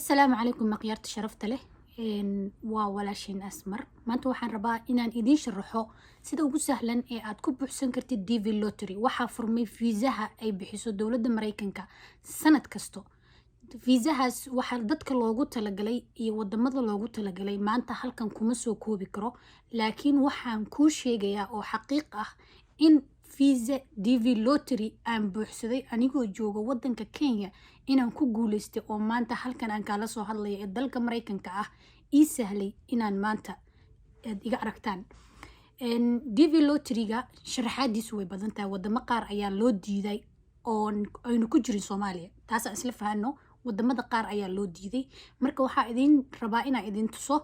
السلام عليكم مقيارة شرفت له waa walaashin asmar maanta waxaan rabaa inaan idiin sharaxo sida ugu sahlan ee aad ku buuxsan kartid DV lottery waxaa furmay fiisaha ay bixiso dowladda Mareykanka sanad kasto fiisahaas waxaa dadka loogu talagalay iyo wadamada loogu talagalay maanta halkan kuma soo koobi karo laakiin waxaan kuu sheegayaa oo xaqiiq ah in fiisa DV lottery aan buuxsaday anigoo jooga wadanka Kenya inaan ku guuleystay oo maanta halkan aan kala soo hadlayo ee dalka Mareykanka ah ii sahlay inaan maanta iga aragtaan DV lottery-ga sharaxaadiisu way badan tahay wadamo qaar ayaa loo diiday oo aynu ku jirin Soomaaliya taas aan isla fahanno wadamada qaar ayaa loo diiday marka waxaa idin rabaa inaan idin tuso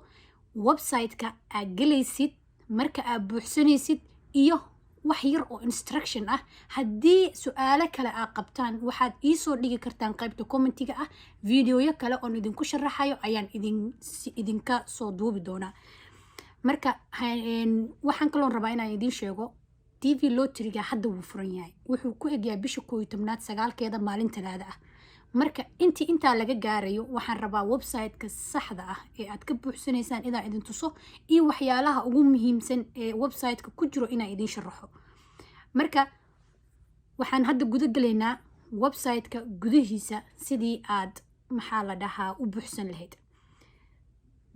website-ka aad galaysid marka aad buuxsanaysid iyo wax yar oo instruction ah haddii su'aalo kale aad qabtaan waxaad ii soo dhigi kartaan qaybta commentiga ah videoyo kale oo idinku sharaxayo ayaan idinka soo duubi doonaa marka waxaan kaloo rabaa inaan idin sheego DV lottery-ga hadda wuu furan yahay wuxuu ku egyahay bisha 11aad 9keeda maalin Talaado ah marka inta laga gaarayo waxaan rabaa website-ka saxda ah ee aad ka buuxsanaysaan inaan idin tuso iyo waxyaalaha ugu muhiimsan ee website-ka ku jiro inaan idin sharaxo marka waxaan hadda guda galaynaa website-ka gudihiisa sidii aad maxaa la dhahaa u buuxsan lahayd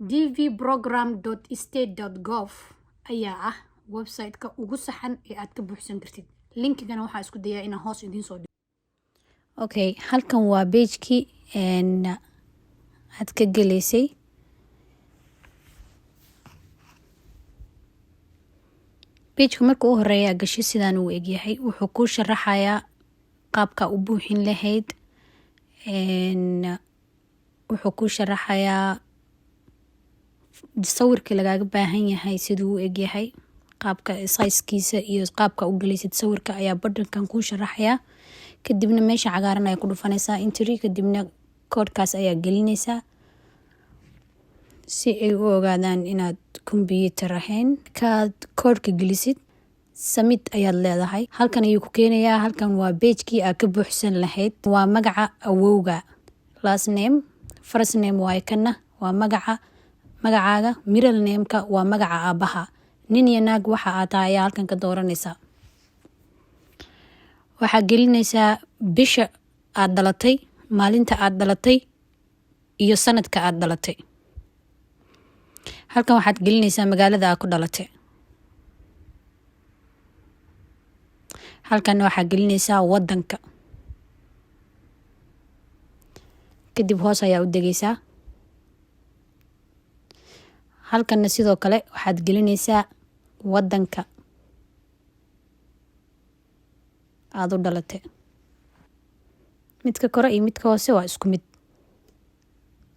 dvprogram.state.gov ayaa ah website-ka ugu saxan ee aad ka buuxsan kartid linkigana waxaa isku dayaa inaan hoos idin soo okay halkan waa page-kii aad ka galaysay page-ka marka u horeeya gashay sidaan uu egyahay wuxuu ku sharaxayaa qaabka u buuxin lahayd wuxuu ku sharaxayaa sawirka lagaaga baahan yahay siduu u egyahay qaabka size-kiisa iyo qaabka u galaysid sawirka ayaa button-kan ku sharaxayaa kadibna meesha cagaaran ay ku dhufanaysaa entry kadibna koodkaas ayaa gelinaysaa si ay u ogaadaan inaad computer ahayn kaad koodka gelisid submit ayaad leedahay halkan ayuu ku keenayaa halkan waa page-kii aad ka buuxsan lahayd waa magaca awowga last name first name waa kana waa magacaaga middle name-ka waa magaca aabaha nin iyo naag waxa aad tahay ayaa halkan ka dooranaysaa waxaad gelinaysaa bisha aad dhalatay maalinta aad dhalatay iyo sanadka aad dhalatay halkan waxaad gelinaysaa magaalada aad ku dhalatay halkan waxaad gelinaysaa wadanka kadib hoos ayaa u degaysaa halkanna sidoo kale waxaad gelinaysaa wadanka aad u dhalatay midka kore iyo midka hoose waa isku mid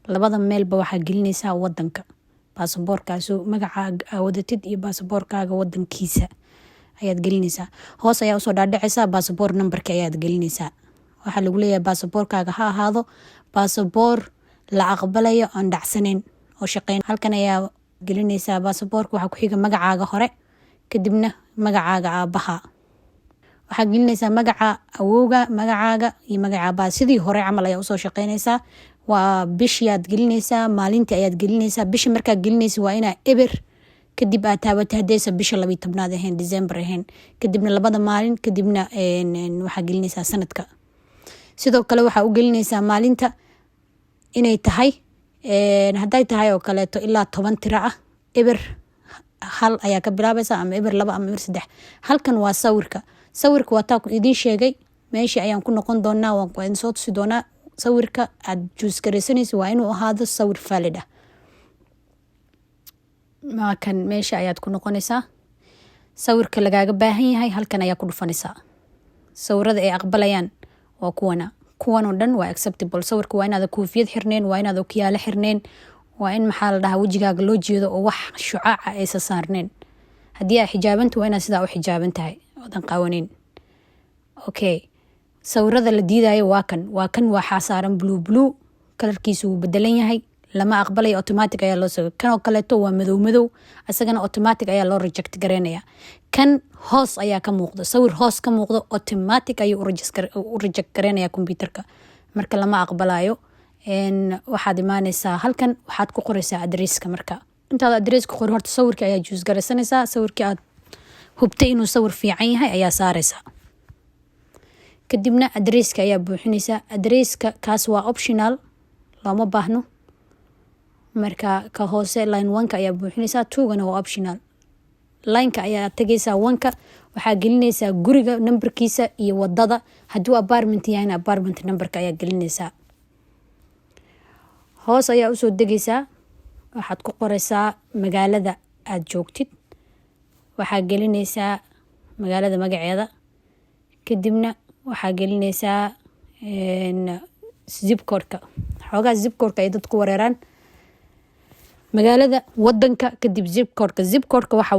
labada meelba waxaa gelinaysaa wadanka baasaboorkaasu magacaaga awadatid iyo baasaboorkaaga wadankiisa ayaad gelinaysaa hoos ayaa usoo dhaadhacaysaa baasaboor numberka ayaad gelinaysaa waxaa lagu leeyahay baasaboorkaaga ha ahaado baasaboor la aqbalayo aan dhacsanayn oo shaqeyn halkan ayaa gelinaysaa baasaboorka waxaa ku xiga magacaaga hore kadibna magacaaga aabaha waxaad gelinaysaa magaca awowga magacaaga iyo magaca aabaha sidii hore camal ayaa usoo shaqeynaysaa waa bishii aad gelinaysaa maalintii ayaad gelinaysaa bisha markaad gelinaysa waa inaa eber kadib aad taabatay haddaysa bisha 12aad ahayn December ahayn kadibna labada maalin kadibna waxaa gelinaysaa sanadka sidoo kale waxaa u gelinaysaa maalinta inay tahay hadday tahay oo kaleeto ilaa 10 tiro ah eber hal ayaa ka bilaabaysaa ama eber 2 ama eber 3 halkan waa sawirka waa taa ku idin sheegay meeshii ayaan ku noqon doonaa waan soo tusi doonaa sawirka aad choose gareysanayso waa inuu ahaado sawir valid ah kan meesha ayaad ku noqonaysaa sawirka lagaaga baahan yahay halkan ayaa ku dhufanaysaa sawirada ay aqbalayaan waa kuwan oo dhan waa acceptable sawirka waa inaad koofiyad xirneen waa inaad okiyaalo xirneen waa in maxaa la dhahaa wajigaaga loo jeedo oo wax shucaaca aysa saarneen haddii ay xijaabanta waa inaad sidaa u xijaaban tahay oodan qawanin okay sawirada la diidayo waa kan waxaa saaran blue kalarkiisu wuu bedelan yahay lama aqbalayo automatic ayaa loo soo kan oo kaleeto waa madow asagana automatic ayaa loo reject gareynaya kan hoos ayaa ka muuqdo sawir hoos ka muuqdo automatic ayuu u reject gareynaya computerka marka lama aqbalayo waxaad imaanaysaa halkan waxaad ku qoraysaa adresska. marka intaad adresska qori horta sawirka ayaa juus garaysanaysaa. sawirkii aad hubtay inuu sawir fiican yahay ayaa saaraysaa. kadibna adresska ayaa buuxinaysaa. adresska kaas waa optional, looma baahno. marka ka hoose line 1ka ayaa buuxinaysaa, 2gana waa optional. lineka ayaa tagaysaa 1ka, waxaa gelinaysaa guriga numberkiisa iyo wadada. hadduu apartment yahayna apartment numberka ayaa gelinaysaa. hoos ayaa usoo degaysaa, waxaad ku qoraysaa magaalada aad joogtid, waxaa gelinaysaa magaalada magaceeda. kadibna waxaa gelinaysaa zip code-ka. xoogaa zip code-ka ay dadku wareeraan. magaalada, wadanka, kadib zip code-ka. zip code-ka waxa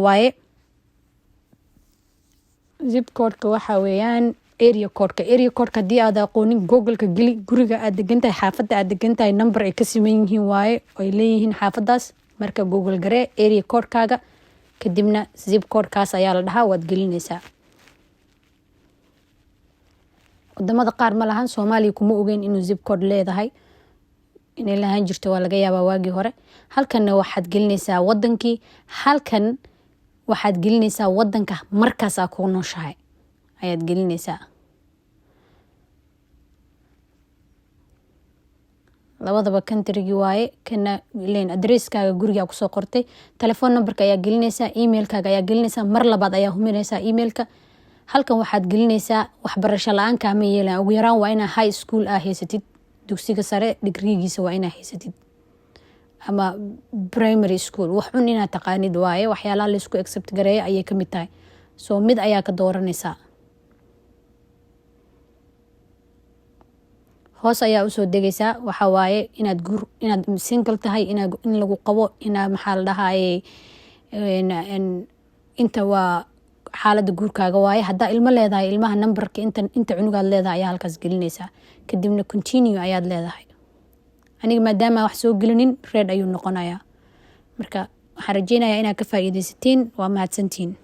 weeyaan area code-ka. area code-ka haddii aad aqoonin google-ka geli. guriga aad degantahay, xaafadda aad degantahay, number ay ka siman yihiin waaye, ay leeyihiin xaafadaas. marka google garee area code-kaaga, kadibna zip code-kaas ayaa la dhahaa, waad gelinaysaa. wadamada qaar ma lahan. Soomaaliya kuma ogeyn inuu zip code leedahay. inay lahaan jirto waa laga yaabaa waagii hore. halkanna waxaad gelinaysaa wadankii. halkan waxaad gelinaysaa wadanka markaas aa ku nooshahay ayaad gelinaysaa. labadaba country-gii waaye. kana leen adresskaaga guriga kusoo qortay. telephone numberka ayaa gelinaysaa. emailkaaga ayaa gelinaysaa. mar labaad ayaa huminaysaa emailka. halkan waxaad gelinaysaa waxbarasho la-aan kaama yeelan. ugu yaraan waa inaa high school haysatid. dugsiga sare digrigiisa waa inaa haysatid, ama primary school. wax un inaad taqaanid waaye. waxyaalaha laysku accept gareeya ayay ka mid tahay. soo mid ayaa ka dooranaysaa. hoos ayaa usoo degaysaa. waxa waaye inaad single tahay, in lagu qabo, inaa maxaa la dhahaye inta waa xaalada guurkaaga waaye. haddaa ilmo leedahay, ilmaha numberka inta cunugaad leedahay ayaa halkaas gelinaysaa. kadibna continue ayaad leedahay. aniga maadaama wax soo gelinin red ayuu noqonayaa. marka waxaan rajeynayaa inaad ka faa'iidaysatiin. waa mahadsantiin.